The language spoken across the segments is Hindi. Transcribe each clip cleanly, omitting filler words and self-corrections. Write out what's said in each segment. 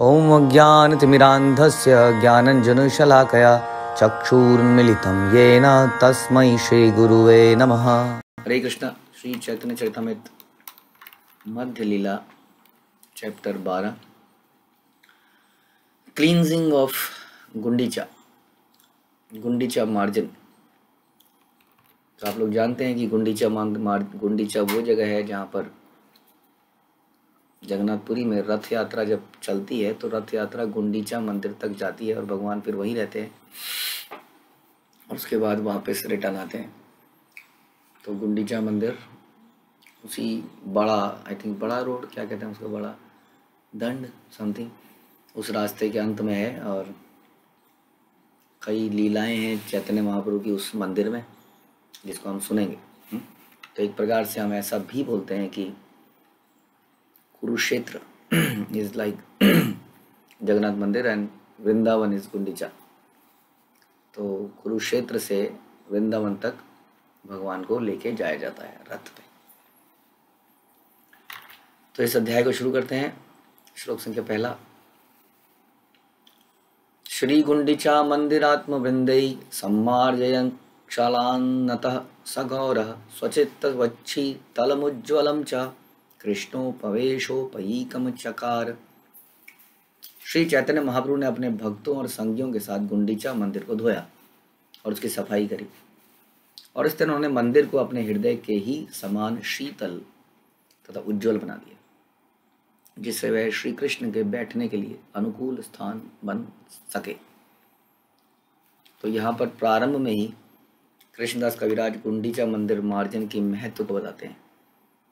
ओम अज्ञानतिमिरान्धस्य ज्ञानञ्जनशलाकया चक्षुरुन्मीलितं येन तस्मै श्रीगुरुवे नमः। Hare Krishna. Shri Chaitanya Charitamrita Madhya Lila chapter 12 cleansing of Gundicha मार्जिन। तो आप लोग जानते हैं कि गुंडीचा वो जगह है जहाँ पर जगन्नाथपुरी में रथ यात्रा जब चलती है तो रथ यात्रा गुंडीचा मंदिर तक जाती है और भगवान फिर वहीं रहते हैं और उसके बाद वापस रिटर्न आते हैं। तो गुंडीचा मंदिर उसी बड़ा, आई थिंक बड़ा रोड क्या कहते हैं उसको, बड़ा दंड समथिंग, उस रास्ते के अंत में है और कई लीलाएं हैं चैतन्य महाप्रभु की उस मंदिर में जिसको हम सुनेंगे। तो एक प्रकार से हम ऐसा भी बोलते हैं कि कुरुक्षेत्र इज लाइक जगन्नाथ मंदिर एंड वृंदावन इज गुंडीचा। तो कुरुक्षेत्र से वृंदावन तक भगवान को लेके जाया जाता है रथ पे। तो इस अध्याय को शुरू करते हैं। श्लोक संख्या पहला। श्री गुंडीचा मंदिरात्म वृंदै सम्मार्जयन् क्षालान्नतः सगौरः स्वचित्तवच्छी तलमुज्ज्वलं च कृष्णोपवेशोपयीकम चकार। श्री चैतन्य महाप्रभु ने अपने भक्तों और संगियों के साथ गुंडीचा मंदिर को धोया और उसकी सफाई करी और इस तरह उन्होंने मंदिर को अपने हृदय के ही समान शीतल तथा उज्जवल बना दिया जिससे वह श्री कृष्ण के बैठने के लिए अनुकूल स्थान बन सके। तो यहाँ पर प्रारंभ में ही कृष्णदास कविराज गुंडीचा मंदिर मार्जन की महत्व को बताते हैं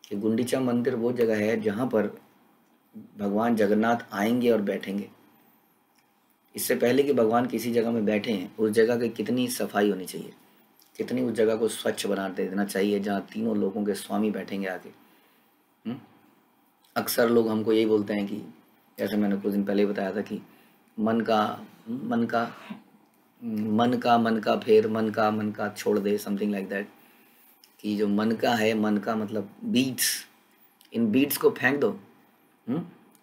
कि गुंडीचा मंदिर वो जगह है जहाँ पर भगवान जगन्नाथ आएंगे और बैठेंगे। इससे पहले कि भगवान किसी जगह में बैठे हैं उस जगह की कितनी सफाई होनी चाहिए, कितनी उस जगह को स्वच्छ बना देना चाहिए जहाँ तीनों लोगों के स्वामी बैठेंगे आके। अक्सर लोग हमको यही बोलते हैं कि जैसे मैंने कुछ दिन पहले बताया था कि मन का फेर मन का छोड़ दे, समथिंग लाइक दैट, कि जो मन का मतलब बीड्स, इन बीड्स को फेंक दो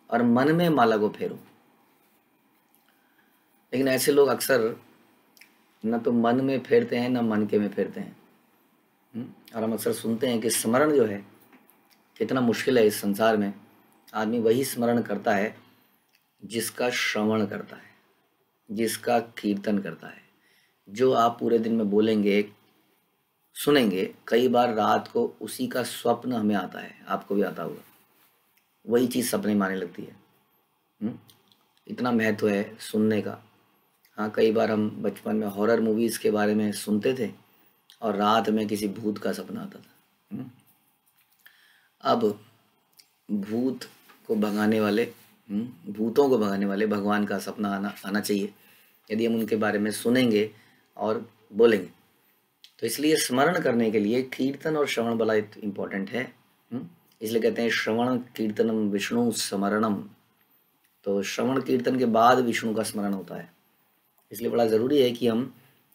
और मन में माला को फेरो। लेकिन ऐसे लोग अक्सर न तो मन में फेरते हैं न मन के में फेरते हैं। और हम अक्सर सुनते हैं कि स्मरण जो है कितना मुश्किल है इस संसार में। आदमी वही स्मरण करता है जिसका श्रवण करता है, जिसका कीर्तन करता है। जो आप पूरे दिन में बोलेंगे सुनेंगे, कई बार रात को उसी का स्वप्न हमें आता है, आपको भी आता होगा, वही चीज़ सपने में आने लगती है। इतना महत्व है सुनने का। हाँ, कई बार हम बचपन में हॉरर मूवीज़ के बारे में सुनते थे और रात में किसी भूत का सपना आता था। अब भूतों को भगाने वाले भगवान का सपना आना चाहिए यदि हम उनके बारे में सुनेंगे और बोलेंगे। तो इसलिए स्मरण करने के लिए कीर्तन और श्रवण बड़ा इम्पोर्टेंट है। इसलिए कहते हैं श्रवण कीर्तनम विष्णु स्मरणम। तो श्रवण कीर्तन के बाद विष्णु का स्मरण होता है। इसलिए बड़ा ज़रूरी है कि हम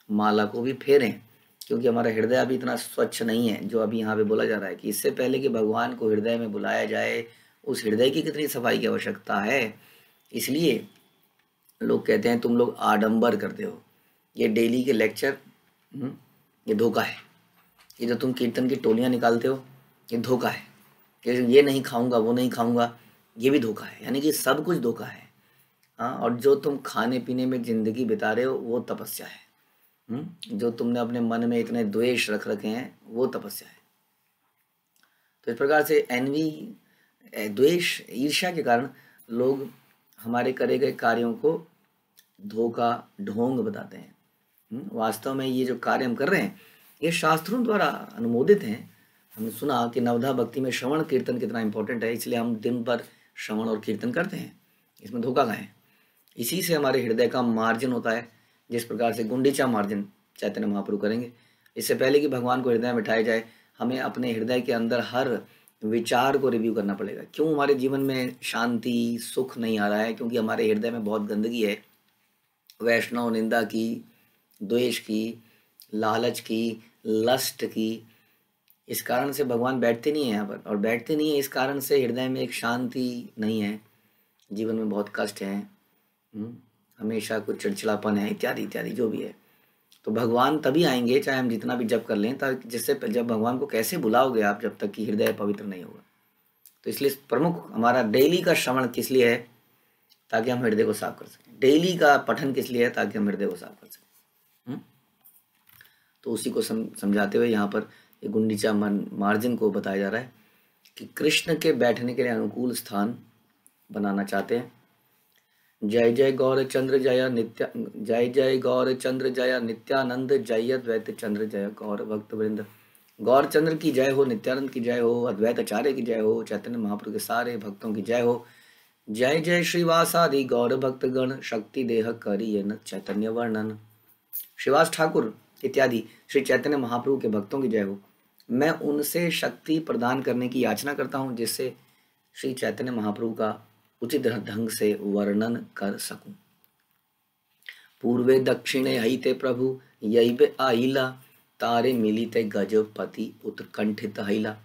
माला को भी फेरें, क्योंकि हमारा हृदय अभी इतना स्वच्छ नहीं है जो अभी यहाँ पे बोला जा रहा है कि इससे पहले कि भगवान को हृदय में बुलाया जाए उस हृदय की कितनी सफाई की आवश्यकता है। इसलिए लोग कहते हैं तुम लोग आडंबर करते हो, ये डेली के लेक्चर ये धोखा है, ये जो तुम कीर्तन की टोलियाँ निकालते हो ये धोखा है, ये नहीं खाऊंगा वो नहीं खाऊंगा ये भी धोखा है। यानी कि सब कुछ धोखा है। हाँ, और जो तुम खाने पीने में ज़िंदगी बिता रहे हो वो तपस्या है। जो तुमने अपने मन में इतने द्वेष रख रखे हैं वो तपस्या है। तो इस प्रकार से एनवी, द्वेष, ईर्ष्या के कारण लोग हमारे करे गए कार्यों को धोखा, ढोंग बताते हैं। वास्तव में ये जो कार्य हम कर रहे हैं ये शास्त्रों द्वारा अनुमोदित हैं। हमने सुना कि नवधा भक्ति में श्रवण कीर्तन कितना इंपॉर्टेंट है, इसलिए हम दिन भर श्रवण और कीर्तन करते हैं। इसमें धोखा कहाँ है? इसी से हमारे हृदय का मार्जन होता है, जिस प्रकार से गुंडीचा मार्जन चैतन्य महाप्रभु करेंगे। इससे पहले कि भगवान को हृदय में बिठाया जाए हमें अपने हृदय के अंदर हर विचार को रिव्यू करना पड़ेगा। क्यों हमारे जीवन में शांति सुख नहीं आ रहा है? क्योंकि हमारे हृदय में बहुत गंदगी है, वैष्णव निंदा की, द्वेष की, लालच की, लस्ट की। इस कारण से भगवान बैठते नहीं हैं यहाँ पर, और बैठते नहीं है इस कारण से हृदय में एक शांति नहीं है। जीवन में बहुत कष्ट हैं, हमेशा कुछ चिड़चिड़ापन है, इत्यादि इत्यादि जो भी है, तो भगवान तभी आएंगे चाहे हम जितना भी जप कर लें, ताकि जिससे जब भगवान को कैसे बुलाओगे आप जब तक कि हृदय पवित्र नहीं होगा। तो इसलिए प्रमुख हमारा डेली का श्रवण किस लिए है, ताकि हम हृदय को साफ कर सकें। डेली का पठन किस लिए है, ताकि हम हृदय को साफ कर सकें। तो उसी को समझाते हुए यहाँ पर ये गुंडीचा मार्जिन को बताया जा रहा है कि कृष्ण के बैठने के लिए अनुकूल स्थान बनाना चाहते हैं। जय जय गौर चंद्र जय नित्य, जय जय गौर चंद्र जय नित्यानंद, जय अद्वैत चंद्र जय गौर भक्त वृंद। गौर चंद्र की जय हो, नित्यानंद की जय हो, अद्वैत आचार्य की जय हो, चैतन्य महाप्रभु के सारे भक्तों की जय हो। जय जय श्रीवासादि गौर भक्त गण, शक्ति देह करिए न चैतन्य वर्णन। श्रीवास ठाकुर इत्यादि श्री चैतन्य महाप्रभु के भक्तों की जय हो। मैं उनसे शक्ति प्रदान करने की याचना करता हूँ, जिससे श्री चैतन्य महाप्रभु का उचित ढंग से वर्णन कर सकूं। पूर्वे दक्षिणे हईते प्रभु यही आइला, तारे मिलिते गजपति उत्कंठित हईला।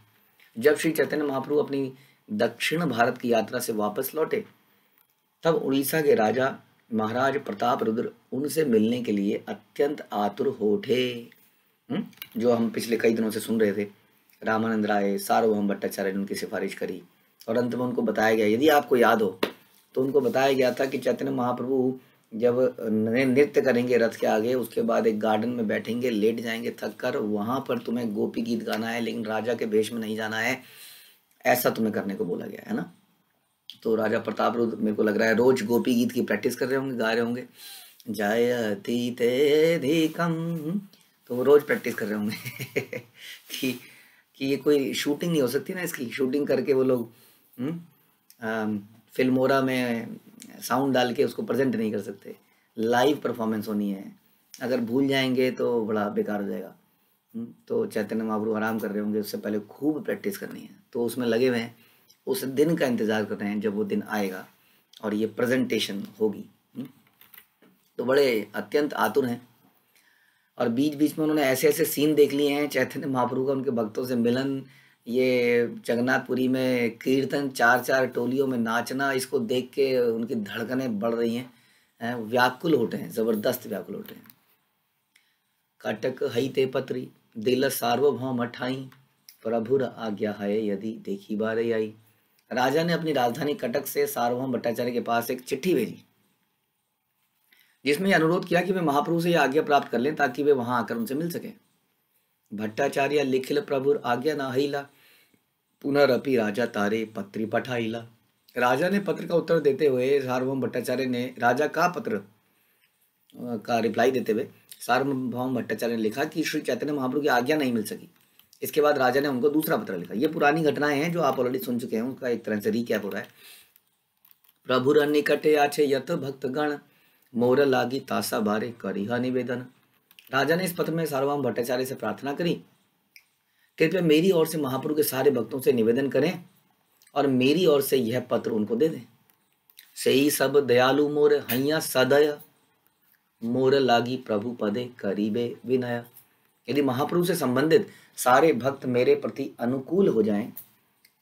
जब श्री चैतन्य महाप्रभु अपनी दक्षिण भारत की यात्रा से वापस लौटे, तब उड़ीसा के राजा महाराज प्रताप रुद्र उनसे मिलने के लिए अत्यंत आतुर हो उठे। जो हम पिछले कई दिनों से सुन रहे थे, रामानंद राय, सार्वभौम भट्टाचार्य ने उनकी सिफारिश करी, और अंत में उनको बताया गया, यदि आपको याद हो तो उनको बताया गया था कि चैतन्य महाप्रभु जब नृत्य करेंगे रथ के आगे, उसके बाद एक गार्डन में बैठेंगे, लेट जाएंगे थक कर, वहाँ पर तुम्हें गोपी गीत गाना है, लेकिन राजा के भेष में नहीं जाना है, ऐसा तुम्हें करने को बोला गया है ना। तो राजा प्रताप रुद्र मेरे को लग रहा है रोज गोपी गीत की प्रैक्टिस कर रहे होंगे, गा रहे होंगे, जयति तेधिकम, तो वो रोज प्रैक्टिस कर रहे होंगे कि ये कोई शूटिंग नहीं हो सकती ना, इसकी शूटिंग करके वो लोग फिल्मोरा में साउंड डाल के उसको प्रेजेंट नहीं कर सकते, लाइव परफॉर्मेंस होनी है, अगर भूल जाएंगे तो बड़ा बेकार हो जाएगा। तो चैतन्य महाप्रभु आराम कर रहे होंगे, उससे पहले खूब प्रैक्टिस करनी है, तो उसमें लगे हुए हैं, उस दिन का इंतज़ार कर रहे हैं जब वो दिन आएगा और ये प्रेजेंटेशन होगी। तो बड़े अत्यंत आतुर हैं, और बीच बीच में उन्होंने ऐसे ऐसे सीन देख लिए हैं चैतन्य महाप्रभु का उनके भक्तों से मिलन, ये जगन्नाथपुरी में कीर्तन, चार चार टोलियों में नाचना, इसको देख के उनकी धड़कनें बढ़ रही हैं, व्याकुल उठे हैं, ज़बरदस्त व्याकुल उठे हैं। कटक हई ते पत्री दिल सार्वभौम ठाई, प्रभुर आज्ञा है यदि देखी बार आई। राजा ने अपनी राजधानी कटक से सार्वभौम भट्टाचार्य के पास एक चिट्ठी भेजी, जिसमें अनुरोध किया कि वे महाप्रभु से यह आज्ञा प्राप्त कर लें ताकि वे वहां आकर उनसे मिल सके। भट्टाचार्य लिखिल प्रभुर आज्ञा न हईला, पुनरअपि राजा तारे पत्री पठाईला। राजा ने पत्र का उत्तर देते हुए सार्वभौम भट्टाचार्य ने राजा का पत्र का रिप्लाई देते हुए सार्वभौम भट्टाचार्य ने लिखा कि श्री चैतन्य महाप्रभु की आज्ञा नहीं मिल सकी। इसके बाद राजा ने उनको दूसरा पत्र लिखा। ये पुरानी घटनाएं हैं जो आप ऑलरेडी सुन चुके हैं, उसका एक तरह से रिकैप हो रहा है। प्रभुर निकटे आछे यत भक्तगण, मोर लागी तासा बारे करिहा निवेदन। राजा ने इस पत्र में सार्वभौम भट्टाचार्य से प्रार्थना करी, कृपया मेरी ओर से महाप्रभु के सारे भक्तों से निवेदन करें और मेरी ओर से यह पत्र उनको दे दें। सही सब दयालु मोर हैया सदय, मोर लागी प्रभु पदे करीबे विनय। यदि महाप्रभु से संबंधित सारे भक्त मेरे प्रति अनुकूल हो जाएं,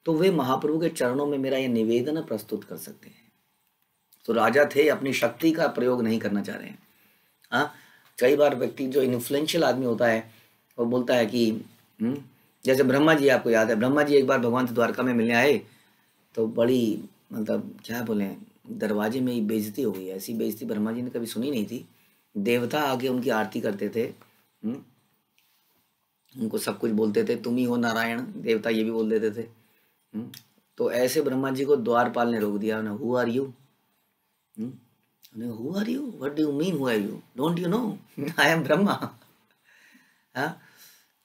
तो वे महाप्रभु के चरणों में मेरा यह निवेदन प्रस्तुत कर सकते हैं। तो राजा थे, अपनी शक्ति का प्रयोग नहीं करना चाह रहे हैं। हाँ, कई बार व्यक्ति जो इन्फ्लुएंशियल आदमी होता है वो बोलता है कि जैसे ब्रह्मा जी, आपको याद है ब्रह्मा जी एक बार भगवान से द्वारका में मिलने आए, तो बड़ी मतलब क्या बोले, दरवाजे में ही बेइज्जती हो गई। ऐसी बेइज्जती ब्रह्मा जी ने कभी सुनी नहीं थी। देवता आके उनकी आरती करते थे, उनको सब कुछ बोलते थे, तुम ही हो नारायण, देवता ये भी बोल देते थे। तो ऐसे ब्रह्मा जी को द्वारपाल ने रोक दिया, who are you, who are you, what do you mean who are you, don't you know I am Brahma. हाँ,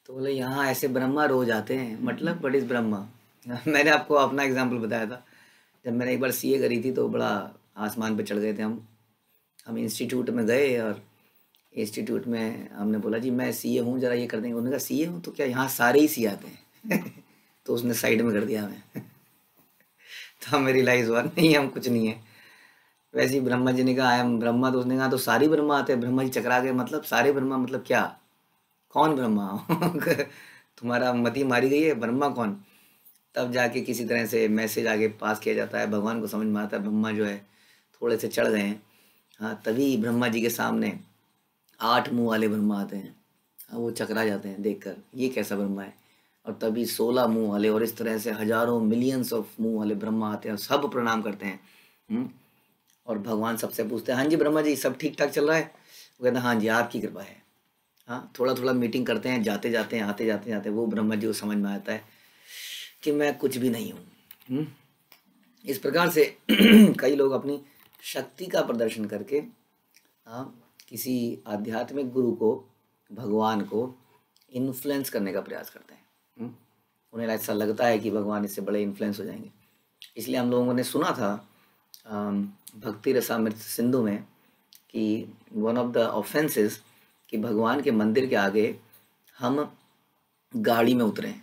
तो बोले यहाँ ऐसे ब्रह्मा रोज आते हैं, मतलब व्हाट इज ब्रह्मा। मैंने आपको अपना एग्जाम्पल बताया था, जब मैंने एक बार सीए करी थी तो बड़ा आसमान पे चढ़ गए थे हम इंस्टीट्यूट में गए, और इंस्टीट्यूट में हमने बोला जी मैं सीए हूँ, जरा ये कर देंगे। उन्होंने कहा सीए हूँ तो क्या यहाँ सारे ही सीए आते हैं तो उसने साइड में कर दिया हमें तो हमें रियलाइज़ हुआ नहीं हम कुछ नहीं है। वैसे ही ब्रह्मा जी ने कहा आई एम ब्रह्मा, तो उसने कहा तो सारी ब्रह्मा आते हैं। ब्रह्मा जी चकरा गए, मतलब सारे ब्रह्मा मतलब क्या, कौन ब्रह्मा तुम्हारा मति मारी गई है, ब्रह्मा कौन। तब जाके किसी तरह से मैसेज आगे पास किया जाता है, भगवान को समझ में आता है ब्रह्मा जो है थोड़े से चढ़ गए हैं। हाँ, तभी ब्रह्मा जी के सामने 8 मुंह वाले ब्रह्मा आते हैं। हाँ, वो चकरा जाते हैं देखकर, ये कैसा ब्रह्मा है। और तभी 16 मुंह वाले और इस तरह से हजारों मिलियंस ऑफ मुंह वाले ब्रह्मा आते हैं और सब प्रणाम करते हैं। और भगवान सबसे पूछते हैं, हाँ जी ब्रह्मा जी सब ठीक ठाक चल रहा है? वो कहते हैं हाँ जी आपकी कृपा है। हाँ, थोड़ा थोड़ा मीटिंग करते हैं, जाते जाते हैं, आते जाते जाते वो ब्रह्मा जी को समझ में आता है कि मैं कुछ भी नहीं हूँ। इस प्रकार से कई लोग अपनी शक्ति का प्रदर्शन करके किसी आध्यात्मिक गुरु को, भगवान को इन्फ्लुएंस करने का प्रयास करते हैं। उन्हें ऐसा लगता है कि भगवान इससे बड़े इन्फ्लुएंस हो जाएंगे। इसलिए हम लोगों ने सुना था भक्ति रसामृत सिंधु में कि वन ऑफ द ऑफेंसेस कि भगवान के मंदिर के आगे हम गाड़ी में उतरें,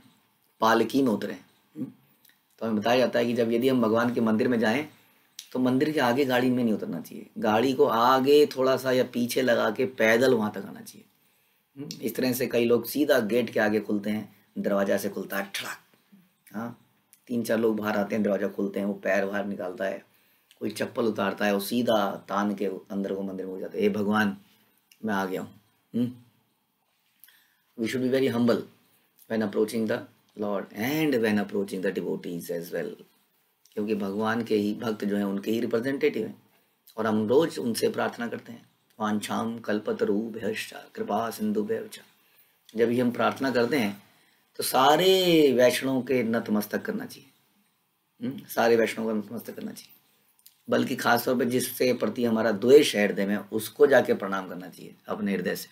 पालकी में उतरें। तो हमें बताया जाता है कि जब यदि हम भगवान के मंदिर में जाएं तो मंदिर के आगे गाड़ी में नहीं उतरना चाहिए, गाड़ी को आगे थोड़ा सा या पीछे लगा के पैदल वहाँ तक आना चाहिए। इस तरह से कई लोग सीधा गेट के आगे खुलते हैं, दरवाजा से खुलता है ठड़क, हाँ 3-4 लोग बाहर आते हैं, दरवाजा खोलते हैं, वो पैर बाहर निकालता है, कोई चप्पल उतारता है, वो सीधा तान के अंदर को मंदिर में हो जाता है, हे भगवान मैं आ गया हूँ। We should be very humble when approaching the lord and when approaching the devotees as well, क्योंकि भगवान के ही भक्त जो हैं उनके ही रिप्रेजेंटेटिव हैं और हम रोज उनसे प्रार्थना करते हैं, वांछाम कल्पतरुभ्यश्च कृपा सिंधुभ्यश्च च। जब भी हम प्रार्थना करते हैं तो सारे वैष्णवों के नतमस्तक करना चाहिए, सारे वैष्णवों का नतमस्तक करना चाहिए, बल्कि खासतौर पर जिससे प्रति हमारा द्वेष है हृदय में उसको जाके प्रणाम करना चाहिए अपने हृदय से।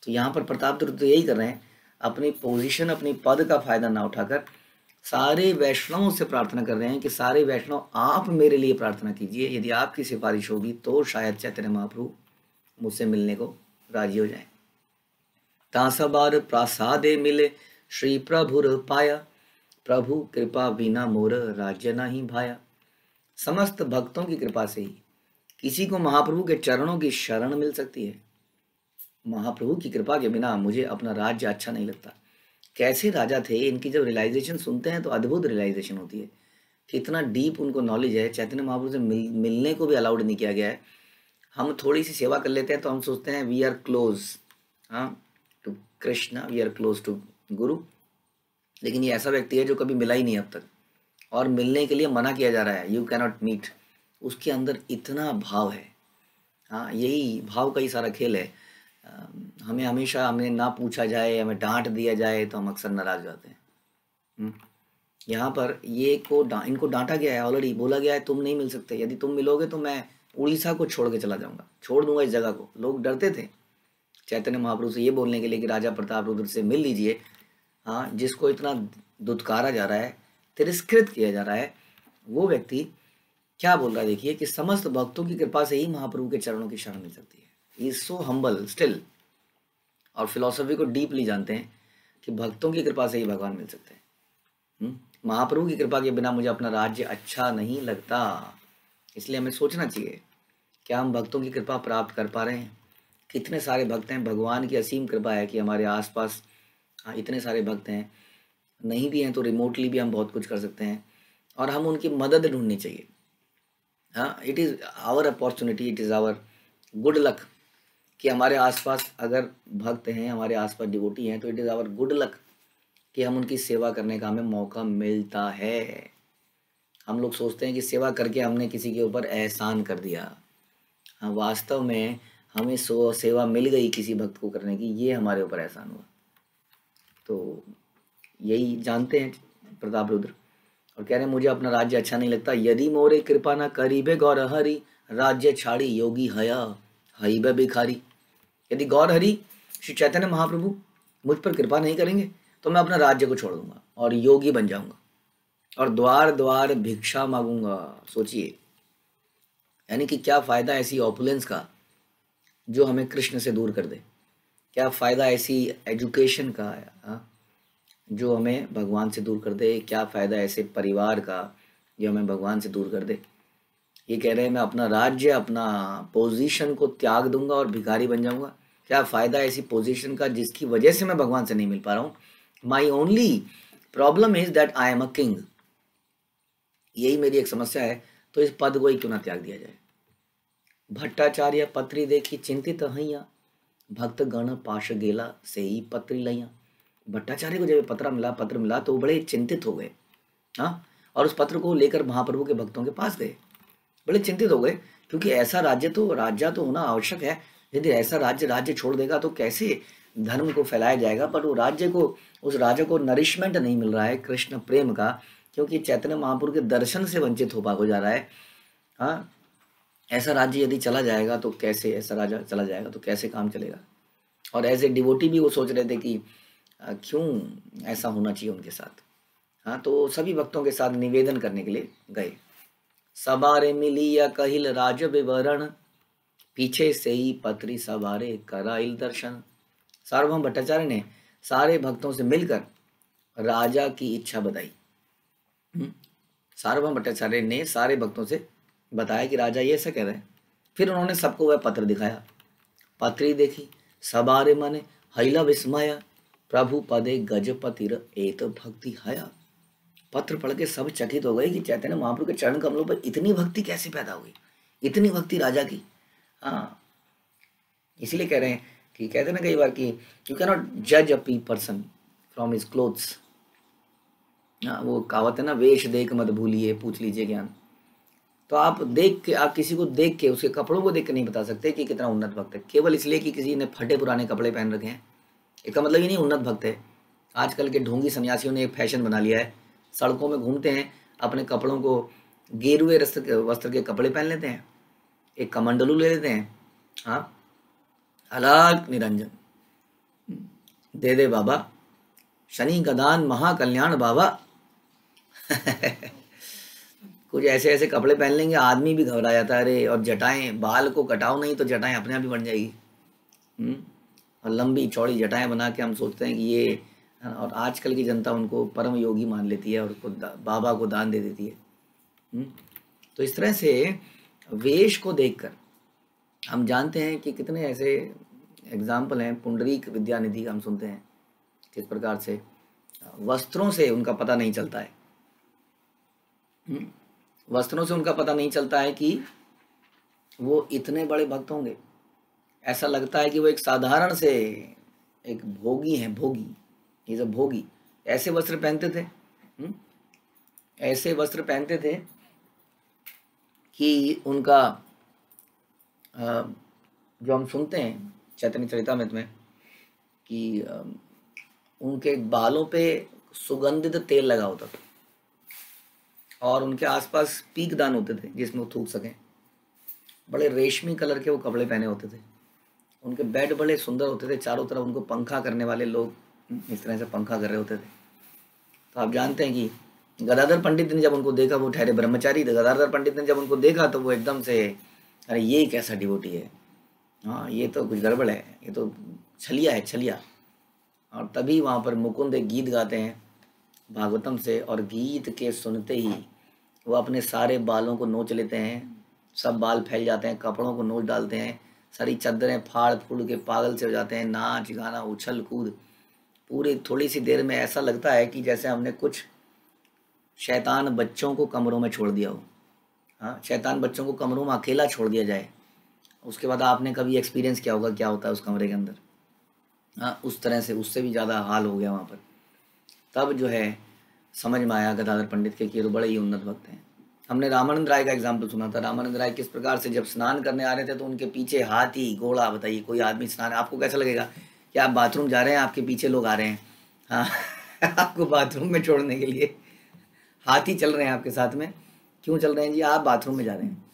तो यहाँ पर प्रताप रुद्र तो यही कर रहे हैं, अपनी पोजीशन, अपनी पद का फायदा ना उठाकर सारे वैष्णवों से प्रार्थना कर रहे हैं कि सारे वैष्णव आप मेरे लिए प्रार्थना कीजिए, यदि आपकी सिफारिश होगी तो शायद चैतन्य महाप्रभु मुझसे मिलने को राजी हो जाए। तांसबार प्रासादे मिले श्री प्रभुर पाया, प्रभु कृपा बिना मोर राज्य नहीं भाया। समस्त भक्तों की कृपा से ही किसी को महाप्रभु के चरणों की शरण मिल सकती है। महाप्रभु की कृपा के बिना मुझे अपना राज्य अच्छा नहीं लगता। कैसे राजा थे, इनकी जब रियलाइजेशन सुनते हैं तो अद्भुत रियलाइजेशन होती है, कितना डीप उनको नॉलेज है। चैतन्य महाप्रभु से मिलने को भी अलाउड नहीं किया गया है। हम थोड़ी सी सेवा कर लेते हैं तो हम सोचते हैं we are close to Krishna, we are close to guru, लेकिन ये ऐसा व्यक्ति है जो कभी मिला ही नहीं अब तक और मिलने के लिए मना किया जा रहा है, यू कैनॉट मीट। उसके अंदर इतना भाव है। हाँ, यही भाव का ही सारा खेल है। हमें हमेशा हमें ना पूछा जाए, हमें डांट दिया जाए तो हम अक्सर नाराज जाते हैं। यहाँ पर इनको डांटा गया है, ऑलरेडी बोला गया है तुम नहीं मिल सकते, यदि तुम मिलोगे तो मैं उड़ीसा को छोड़ के चला जाऊंगा, छोड़ दूंगा इस जगह को। लोग डरते थे चैतन्य महाप्रभु से ये बोलने के लिए कि राजा प्रताप रुद्र से मिल लीजिए। हाँ, जिसको इतना दुत्कारा जा रहा है, तिरस्कृत किया जा रहा है, वो व्यक्ति क्या बोल रहा है देखिए कि समस्त भक्तों की कृपा से ही महाप्रभु के चरणों की शरण मिल सकती है। He is so humble still, और फिलॉसफी को डीपली जानते हैं कि भक्तों की कृपा से ही भगवान मिल सकते हैं। महाप्रभु की कृपा के बिना मुझे अपना राज्य अच्छा नहीं लगता। इसलिए हमें सोचना चाहिए क्या हम भक्तों की कृपा प्राप्त कर पा रहे हैं। कितने सारे भक्त हैं, भगवान की असीम कृपा है कि हमारे आसपास इतने सारे भक्त हैं, नहीं भी हैं तो रिमोटली भी हम बहुत कुछ कर सकते हैं और हम उनकी मदद ढूंढनी चाहिए। हाँ, it is our opportunity, it is our good luck कि हमारे आसपास अगर भक्त हैं, हमारे आसपास डिवोटी हैं, तो it is our good luck कि हम उनकी सेवा करने का हमें मौका मिलता है। हम लोग सोचते हैं कि सेवा करके हमने किसी के ऊपर एहसान कर दिया। हाँ, वास्तव में हमें सेवा मिल गई किसी भक्त को करने की, ये हमारे ऊपर एहसान हुआ। तो यही जानते हैं प्रताप रुद्र और कह रहे हैं मुझे अपना राज्य अच्छा नहीं लगता। यदि मोरे कृपा न करीबे गौर हरि, राज्य छाड़ी योगी हया हईबे भिखारी। यदि गौर हरि श्री चैतन्य महाप्रभु मुझ पर कृपा नहीं करेंगे तो मैं अपना राज्य को छोड़ दूंगा और योगी बन जाऊंगा और द्वार द्वार भिक्षा मांगूंगा। सोचिए, यानी कि क्या फ़ायदा ऐसी ऑपुलेंस का जो हमें कृष्ण से दूर कर दे, क्या फ़ायदा ऐसी एजुकेशन का जो हमें भगवान से दूर कर दे, क्या फ़ायदा ऐसे परिवार का जो हमें भगवान से दूर कर दे। ये कह रहे हैं मैं अपना राज्य, अपना पोजीशन को त्याग दूंगा और भिखारी बन जाऊंगा। क्या फ़ायदा ऐसी पोजीशन का जिसकी वजह से मैं भगवान से नहीं मिल पा रहा हूँ। My only problem is that I am a king, यही मेरी एक समस्या है, तो इस पद को ही क्यों ना त्याग दिया जाए। भट्टाचार्य पत्री देखी चिंतित हैया, भक्त गण पाश गेला से ही पत्री लैया। भट्टाचार्य को जब पत्र मिला तो वो बड़े चिंतित हो गए। हाँ, और उस पत्र को लेकर महाप्रभु के भक्तों के पास गए, बड़े चिंतित हो गए, क्योंकि ऐसा राज्य तो होना आवश्यक है। यदि ऐसा राज्य छोड़ देगा तो कैसे धर्म को फैलाया जाएगा। पर वो उस राजा को नरिशमेंट नहीं मिल रहा है कृष्ण प्रेम का, क्योंकि चैतन्य महाप्रभु के दर्शन से वंचित हो जा रहा है। हाँ, ऐसा राज्य यदि चला जाएगा तो कैसे, ऐसा राजा चला जाएगा तो कैसे काम चलेगा। और एज ए डिवोटी भी वो सोच रहे थे कि क्यों ऐसा होना चाहिए उनके साथ। हाँ, तो सभी भक्तों के साथ निवेदन करने के लिए गए। सबारे मिली या कहिल राज विवरण, पीछे से ही पत्री सबारे कराइल दर्शन। सार्वभौम भट्टाचार्य ने सारे भक्तों से मिलकर राजा की इच्छा बताई। सार्वभौम भट्टाचार्य ने सारे भक्तों से बताया कि राजा ये ऐसा कह रहे हैं। फिर उन्होंने सबको वह पत्र दिखाया। पत्री देखी सबारे मने हैला विस्मया, प्रभु पदे गजपतिर एत भक्ति हया। पत्र पढ़ के सब चकित हो गए कि चैतन्य महाप्रभु के चरण कमलों पर इतनी भक्ति कैसे पैदा हुई, इतनी भक्ति राजा की। हाँ, इसीलिए कह रहे हैं कि कहते हैं ना कई बार कि यू कैन नॉट जज a person from his clothes. वो कहावत है ना, वेश देख मत भूलिए पूछ लीजिए ज्ञान। तो आप किसी को देख के, उसके कपड़ों को देख के नहीं बता सकते कि कितना उन्नत भक्त है, केवल इसलिए कि किसी ने फटे पुराने कपड़े पहन रखे हैं इसका मतलब ही नहीं उन्नत भक्त है। आजकल के ढोंगी सन्यासियों ने एक फैशन बना लिया है, सड़कों में घूमते हैं, अपने कपड़ों को गेरुए वस्त्र के कपड़े पहन लेते हैं, एक कमंडलू ले लेते हैं। हाँ, अलग निरंजन दे दे बाबा, शनि का दान महाकल्याण बाबा। कुछ ऐसे ऐसे कपड़े पहन लेंगे, आदमी भी घबरा जाता है। अरे, और जटाएं, बाल को कटाओ नहीं तो जटाएं अपने आप ही बन जाएगी। और लंबी चौड़ी जटाएं बना के हम सोचते हैं कि ये, और आजकल की जनता उनको परम योगी मान लेती है और उसको बाबा को दान दे देती है। तो इस तरह से वेश को देखकर हम जानते हैं कि कितने ऐसे एग्जाम्पल हैं। पुंडरीक विद्यानिधि हम सुनते हैं किस प्रकार से वस्त्रों से उनका पता नहीं चलता है। वस्त्रों से उनका पता नहीं चलता है कि वो इतने बड़े भक्त होंगे। ऐसा लगता है कि वो एक साधारण से एक भोगी हैं, भोगी, ये सब भोगी। ऐसे वस्त्र पहनते थे, ऐसे वस्त्र पहनते थे कि उनका जो हम सुनते हैं चैतन्य चरितामृत में कि उनके बालों पे सुगंधित तेल लगा होता था और उनके आसपास पीकदान होते थे जिसमें वो थूक सकें। बड़े रेशमी कलर के वो कपड़े पहने होते थे। उनके बेड बड़े सुंदर होते थे, चारों तरफ उनको पंखा करने वाले लोग इस तरह से पंखा कर रहे होते थे। तो आप जानते हैं कि गदाधर पंडित ने जब उनको देखा, वो ठहरे ब्रह्मचारी थे, गदाधर पंडित ने जब उनको देखा तो वो एकदम से, अरे ये कैसा डिवोटी है, हाँ ये तो कुछ गड़बड़ है, ये तो छलिया है, छलिया। और तभी वहाँ पर मुकुंद एक गीत गाते हैं भागवतम से, और गीत के सुनते ही वो अपने सारे बालों को नोच लेते हैं, सब बाल फैल जाते हैं, कपड़ों को नोच डालते हैं, सारी चादरें फाड़ फूड़ के पागल से हो जाते हैं, नाच गाना उछल कूद। पूरी थोड़ी सी देर में ऐसा लगता है कि जैसे हमने कुछ शैतान बच्चों को कमरों में छोड़ दिया हो। हाँ, शैतान बच्चों को कमरों में अकेला छोड़ दिया जाए, उसके बाद आपने कभी एक्सपीरियंस किया होगा क्या होता है उस कमरे के अंदर। हाँ, उस तरह से, उससे भी ज़्यादा हाल हो गया वहाँ पर। तब जो है समझ में आया गदाधर पंडित के कि ये तो बड़े ही उन्नत भक्त हैं। हमने रामानंद राय का एग्जाम्पल सुना था। रामानंद राय किस प्रकार से जब स्नान करने आ रहे थे तो उनके पीछे हाथी घोड़ा, बताइए कोई आदमी स्नान, आपको कैसा लगेगा कि आप बाथरूम जा रहे हैं, आपके पीछे लोग आ रहे हैं, हाँ आपको बाथरूम में छोड़ने के लिए हाथी चल रहे हैं आपके साथ में। क्यों चल रहे हैं जी? आप बाथरूम में जा रहे हैं।